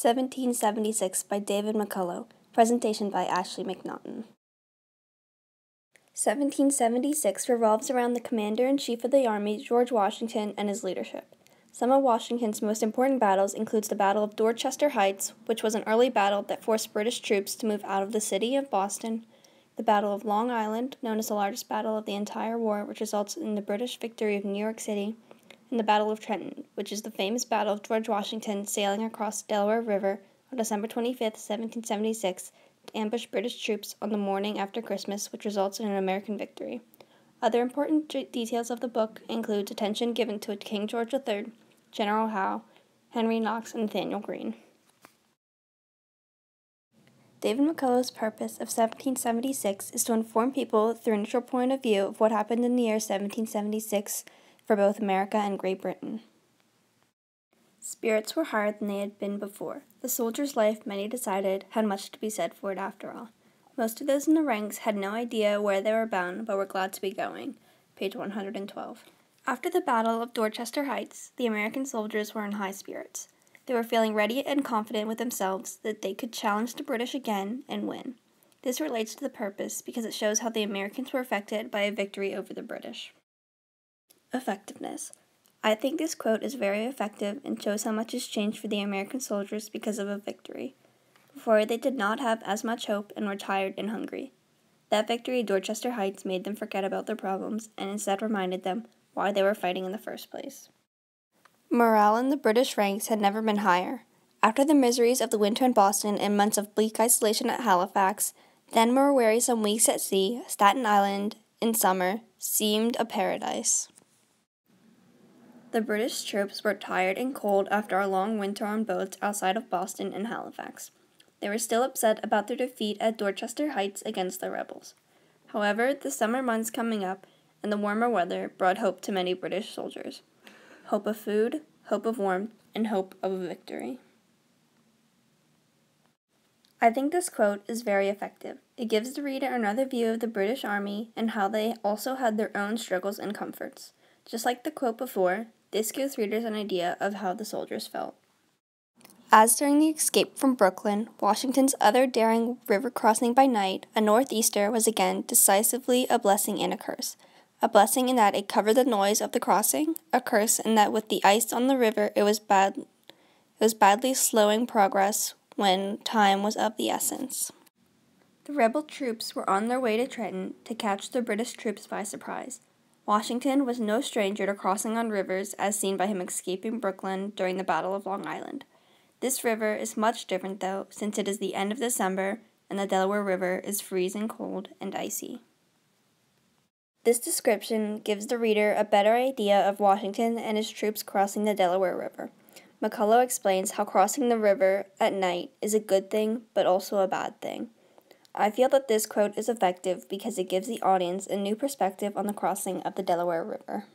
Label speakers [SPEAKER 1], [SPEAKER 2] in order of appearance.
[SPEAKER 1] 1776 by David McCullough. Presentation by Ashley McNaughton. 1776 revolves around the Commander-in-Chief of the Army, George Washington, and his leadership. Some of Washington's most important battles includes the Battle of Dorchester Heights, which was an early battle that forced British troops to move out of the city of Boston, the Battle of Long Island, known as the largest battle of the entire war, which results in the British victory of New York City, and the Battle of Trenton, which is the famous battle of George Washington sailing across the Delaware River on December 25, 1776, to ambush British troops on the morning after Christmas, which results in an American victory. Other important details of the book include attention given to King George III, General Howe, Henry Knox, and Nathanael Greene. David McCullough's purpose of 1776 is to inform people through a neutral point of view of what happened in the year 1776 for both America and Great Britain. Spirits were higher than they had been before. The soldier's life, many decided, had much to be said for it after all. Most of those in the ranks had no idea where they were bound, but were glad to be going. Page 112. After the Battle of Dorchester Heights, the American soldiers were in high spirits. They were feeling ready and confident with themselves that they could challenge the British again and win. This relates to the purpose because it shows how the Americans were affected by a victory over the British. Effectiveness. I think this quote is very effective and shows how much has changed for the American soldiers because of a victory. Before, they did not have as much hope and were tired and hungry. That victory at Dorchester Heights made them forget about their problems and instead reminded them why they were fighting in the first place. Morale in the British ranks had never been higher. After the miseries of the winter in Boston and months of bleak isolation at Halifax, then more wearisome weeks at sea, Staten Island, in summer, seemed a paradise. The British troops were tired and cold after a long winter on boats outside of Boston and Halifax. They were still upset about their defeat at Dorchester Heights against the rebels. However, the summer months coming up and the warmer weather brought hope to many British soldiers. Hope of food, hope of warmth, and hope of a victory. I think this quote is very effective. It gives the reader another view of the British Army and how they also had their own struggles and comforts. Just like the quote before, this gives readers an idea of how the soldiers felt. As during the escape from Brooklyn, Washington's other daring river crossing by night, a northeaster was again decisively a blessing and a curse. A blessing in that it covered the noise of the crossing, a curse in that with the ice on the river it was badly slowing progress when time was of the essence. The rebel troops were on their way to Trenton to catch the British troops by surprise. Washington was no stranger to crossing on rivers as seen by him escaping Brooklyn during the Battle of Long Island. This river is much different though, since it is the end of December and the Delaware River is freezing cold and icy. This description gives the reader a better idea of Washington and his troops crossing the Delaware River. McCullough explains how crossing the river at night is a good thing, but also a bad thing. I feel that this quote is effective because it gives the audience a new perspective on the crossing of the Delaware River.